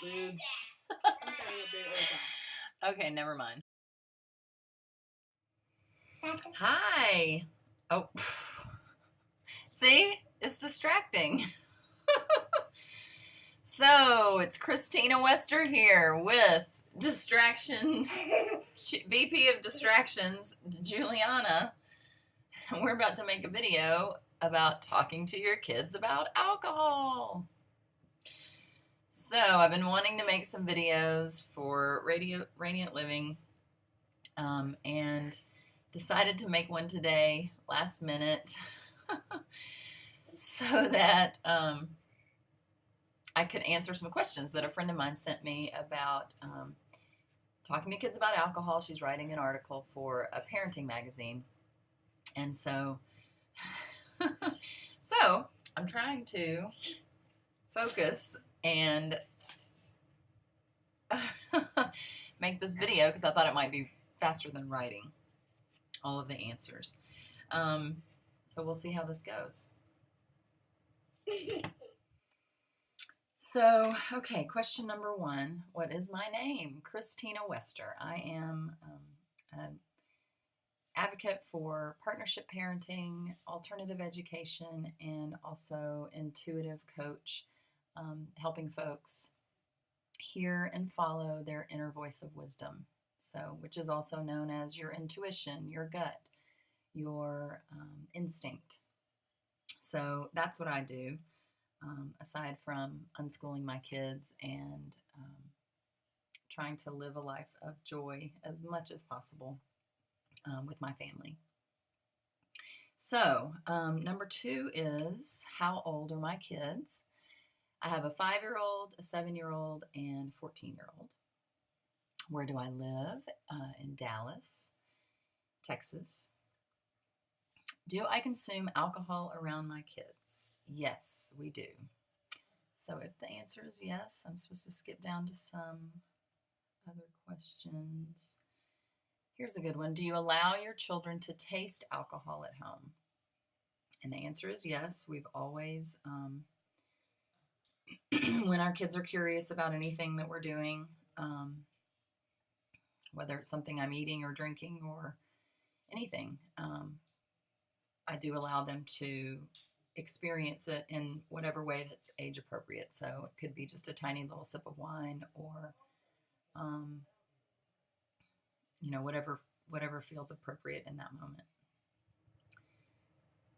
boobs. I'm telling you what big O's are. Okay, never mind. Hi. Oh, see? It's distracting. So, it's Christina Wester here with VP of Distractions, Juliana. We're about to make a video about talking to your kids about alcohol. So, I've been wanting to make some videos for Radiant Living, and decided to make one today, last minute, so that I could answer some questions that a friend of mine sent me about talking to kids about alcohol. She's writing an article for a parenting magazine. And so, I'm trying to focus and make this video because I thought it might be faster than writing all of the answers. So we'll see how this goes. So, okay, question number one. What is my name? Christina Wester. I am an advocate for partnership parenting, alternative education, and also intuitive coach, helping folks hear and follow their inner voice of wisdom. So, which is also known as your intuition, your gut, your instinct. So that's what I do, aside from unschooling my kids and trying to live a life of joy as much as possible with my family. So number two is, how old are my kids? I have a 5-year-old, a 7-year-old, and 14-year-old. Where do I live? In Dallas, Texas. Do I consume alcohol around my kids? Yes, we do. So if the answer is yes, I'm supposed to skip down to some other questions. Here's a good one. Do you allow your children to taste alcohol at home? And the answer is yes. We've always, when our kids are curious about anything that we're doing, whether it's something I'm eating or drinking or anything, I do allow them to experience it in whatever way that's age appropriate. So it could be just a tiny little sip of wine, or whatever feels appropriate in that moment.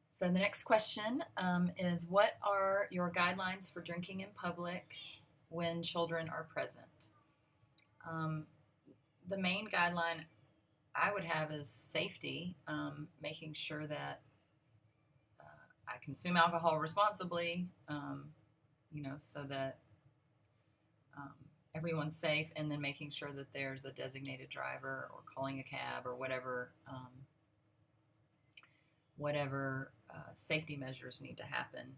So the next question is, what are your guidelines for drinking in public when children are present? The main guideline I would have is safety, making sure that I consume alcohol responsibly, so that everyone's safe, and then making sure that there's a designated driver or calling a cab or whatever safety measures need to happen.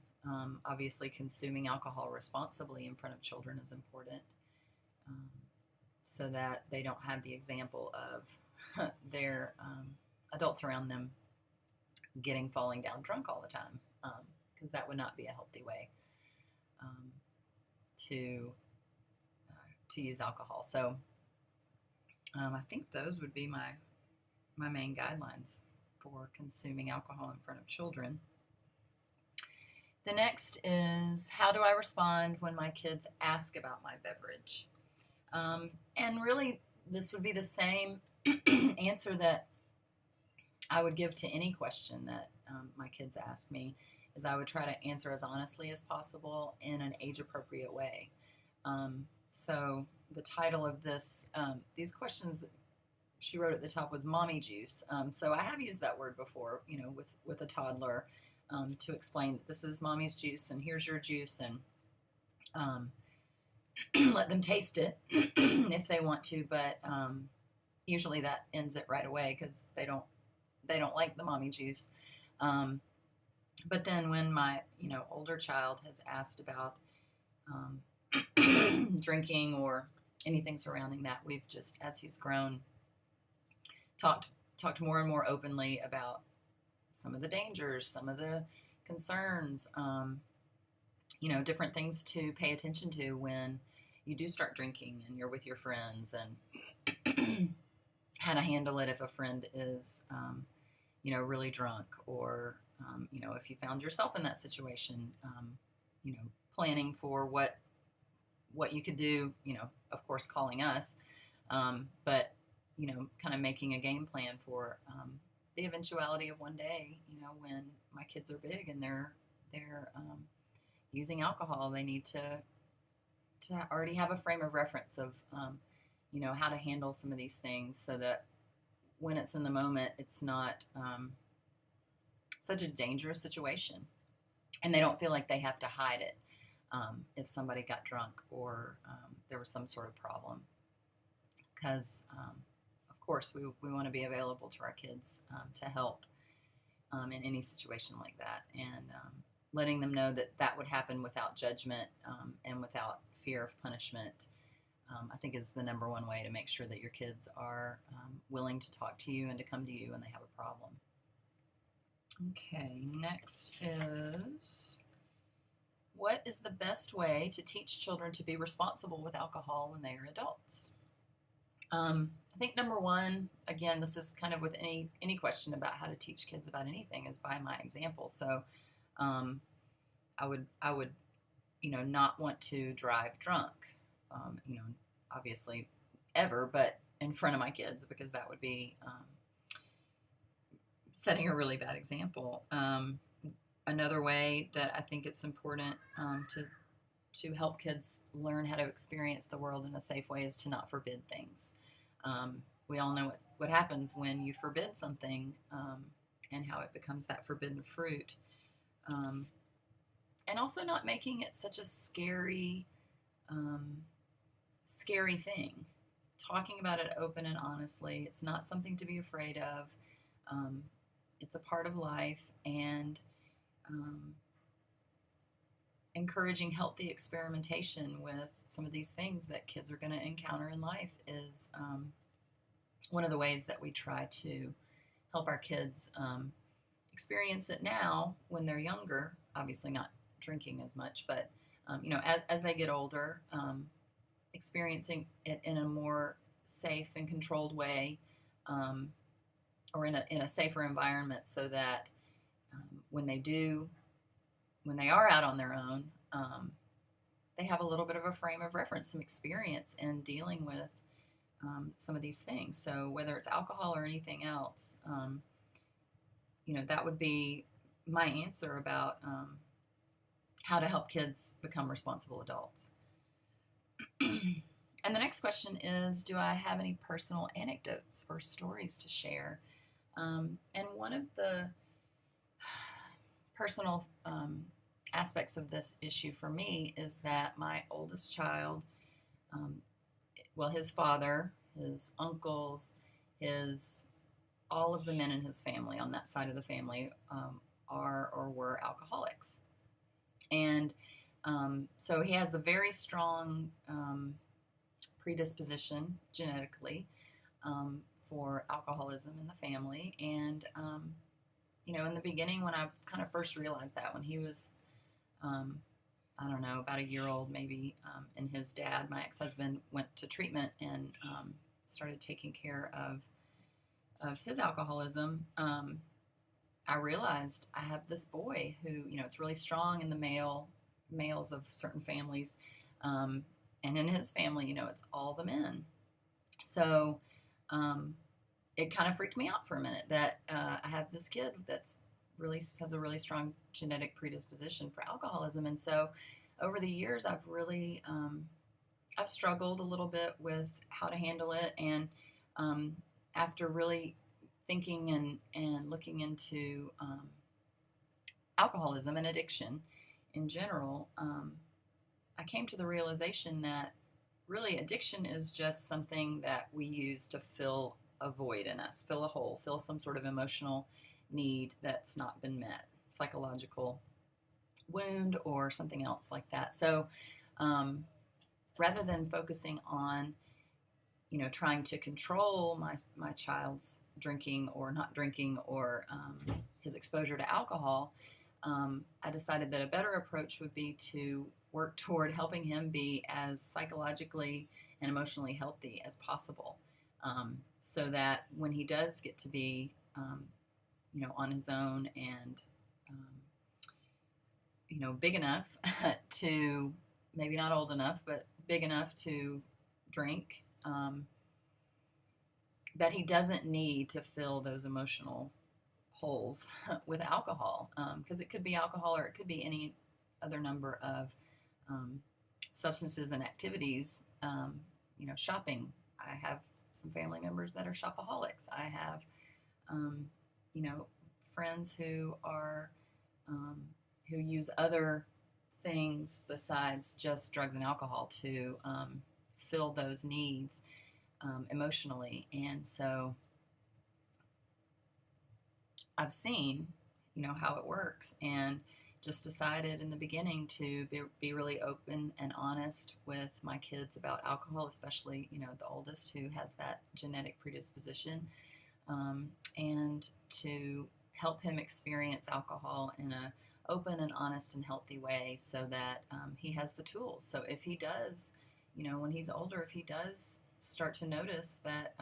Obviously, consuming alcohol responsibly in front of children is important, so that they don't have the example of their adults around them falling down drunk all the time, because that would not be a healthy way to use alcohol. So I think those would be my main guidelines for consuming alcohol in front of children. The next is, how do I respond when my kids ask about my beverage? And really, this would be the same answer that I would give to any question that my kids ask me, is I would try to answer as honestly as possible in an age-appropriate way. So the title of these questions she wrote at the top was Mommy Juice. So I have used that word before, with a toddler, to explain that this is Mommy's juice and here's your juice, and let them taste it if they want to, but usually that ends it right away because they don't like the mommy juice. But then when my older child has asked about drinking or anything surrounding that, we've just, as he's grown, talked more and more openly about some of the dangers, some of the concerns, different things to pay attention to when you do start drinking and you're with your friends, and how to handle it if a friend is, really drunk, or, if you found yourself in that situation, planning for what you could do, of course, calling us, but, kind of making a game plan for the eventuality of one day, when my kids are big and they're using alcohol, they need to already have a frame of reference of, how to handle some of these things, so that when it's in the moment, it's not such a dangerous situation, and they don't feel like they have to hide it if somebody got drunk, or there was some sort of problem. Because, of course, we want to be available to our kids to help in any situation like that, and letting them know that that would happen without judgment and without fear of punishment, I think is the number one way to make sure that your kids are willing to talk to you and to come to you when they have a problem. Okay, next is, what is the best way to teach children to be responsible with alcohol when they are adults? I think number one, again, this is kind of with any question about how to teach kids about anything, is by my example. So I would not want to drive drunk, obviously ever, but in front of my kids, because that would be setting a really bad example. Another way that I think it's important to help kids learn how to experience the world in a safe way is to not forbid things. We all know what happens when you forbid something, and how it becomes that forbidden fruit. And also not making it such a scary thing. Talking about it open and honestly. It's not something to be afraid of. It's a part of life, and encouraging healthy experimentation with some of these things that kids are going to encounter in life is one of the ways that we try to help our kids experience it now when they're younger. Obviously not drinking as much, but as they get older, experiencing it in a more safe and controlled way, or in a safer environment, so that when they are out on their own, they have a little bit of a frame of reference, some experience in dealing with some of these things. So whether it's alcohol or anything else, that would be my answer about how to help kids become responsible adults. And the next question is, do I have any personal anecdotes or stories to share? And one of the personal aspects of this issue for me is that my oldest child, his father, his uncles, all of the men in his family on that side of the family are or were alcoholics. And so he has the very strong predisposition genetically for alcoholism in the family. And, in the beginning, when I kind of first realized that, when he was, I don't know, about a year old maybe, and his dad, my ex-husband, went to treatment and started taking care of his alcoholism, I realized I have this boy who, it's really strong in the males of certain families, and in his family, it's all the men. So it kind of freaked me out for a minute that I have this kid that's has a really strong genetic predisposition for alcoholism. And so over the years, I've really I've struggled a little bit with how to handle it, and after really thinking and looking into alcoholism and addiction in general, I came to the realization that really addiction is just something that we use to fill a void in us, fill a hole, fill some sort of emotional need that's not been met, psychological wound or something else like that. So rather than focusing on trying to control my child's drinking or not drinking, or his exposure to alcohol, I decided that a better approach would be to work toward helping him be as psychologically and emotionally healthy as possible, so that when he does get to be, on his own and, big enough to, maybe not old enough, but big enough to drink, that he doesn't need to fill those emotional holes with alcohol, because it could be alcohol or it could be any other number of substances and activities. Shopping. I have some family members that are shopaholics. I have, friends who are who use other things besides just drugs and alcohol to fill those needs emotionally. And so I've seen, how it works, and just decided in the beginning to be really open and honest with my kids about alcohol, especially, the oldest who has that genetic predisposition, and to help him experience alcohol in a open and honest and healthy way, so that he has the tools. So if he does, when he's older, if he does start to notice that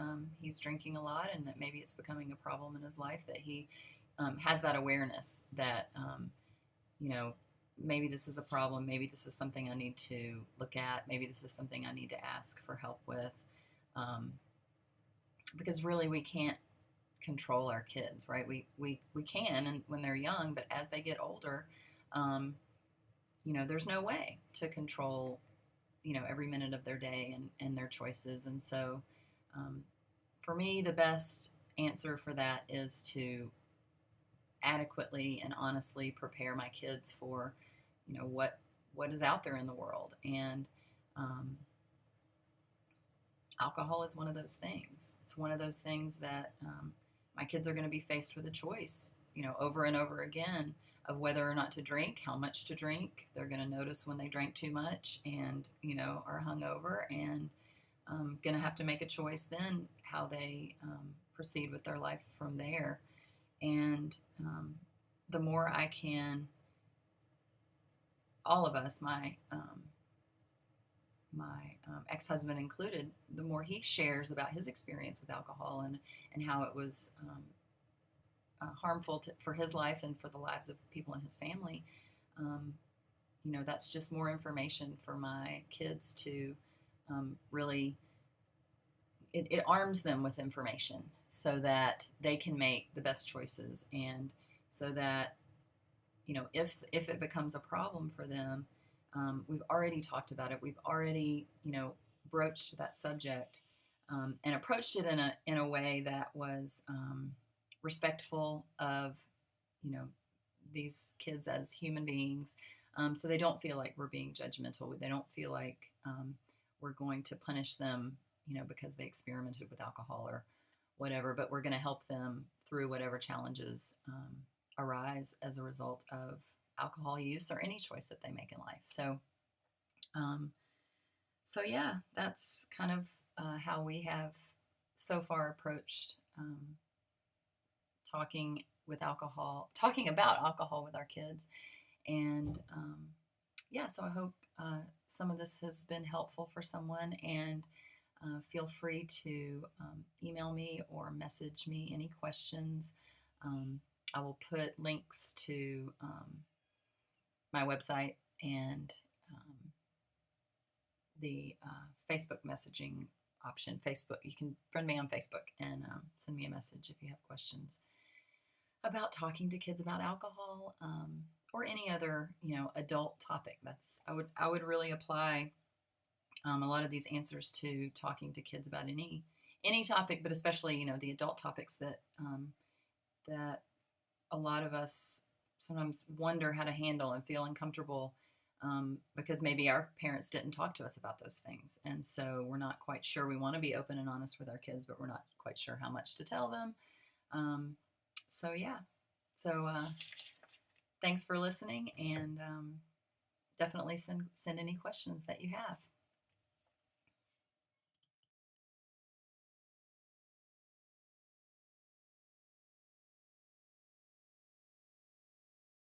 he's drinking a lot and that maybe it's becoming a problem in his life, that he has that awareness that, maybe this is a problem, maybe this is something I need to look at, maybe this is something I need to ask for help with, because really we can't control our kids, right? We can, and when they're young, but as they get older, there's no way to control, every minute of their day and their choices. And so for me, the best answer for that is to adequately and honestly prepare my kids for, what is out there in the world. And alcohol is one of those things. It's one of those things that my kids are going to be faced with a choice, over and over again, of whether or not to drink, how much to drink. They're going to notice when they drank too much and, are hungover, and going to have to make a choice then how they proceed with their life from there. And the more I can, all of us, my ex-husband included, the more he shares about his experience with alcohol and how it was harmful for his life and for the lives of people in his family, that's just more information for my kids to really, it arms them with information so that they can make the best choices, and so that, if it becomes a problem for them, we've already talked about it. We've already, broached that subject, and approached it in a way that was respectful of, these kids as human beings, so they don't feel like we're being judgmental. They don't feel like we're going to punish them, because they experimented with alcohol or whatever. But we're going to help them through whatever challenges arise as a result of alcohol use or any choice that they make in life. So yeah, that's kind of how we have so far approached talking about alcohol with our kids. And so I hope some of this has been helpful for someone, and feel free to email me or message me any questions. I will put links to my website and the Facebook messaging option. Facebook, you can friend me on Facebook and send me a message if you have questions about talking to kids about alcohol, or any other, adult topic. I would really apply a lot of these answers to talking to kids about any topic, but especially, the adult topics that that a lot of us sometimes wonder how to handle and feel uncomfortable, because maybe our parents didn't talk to us about those things. And so we're not quite sure. We want to be open and honest with our kids, but we're not quite sure how much to tell them. So thanks for listening, and definitely send any questions that you have.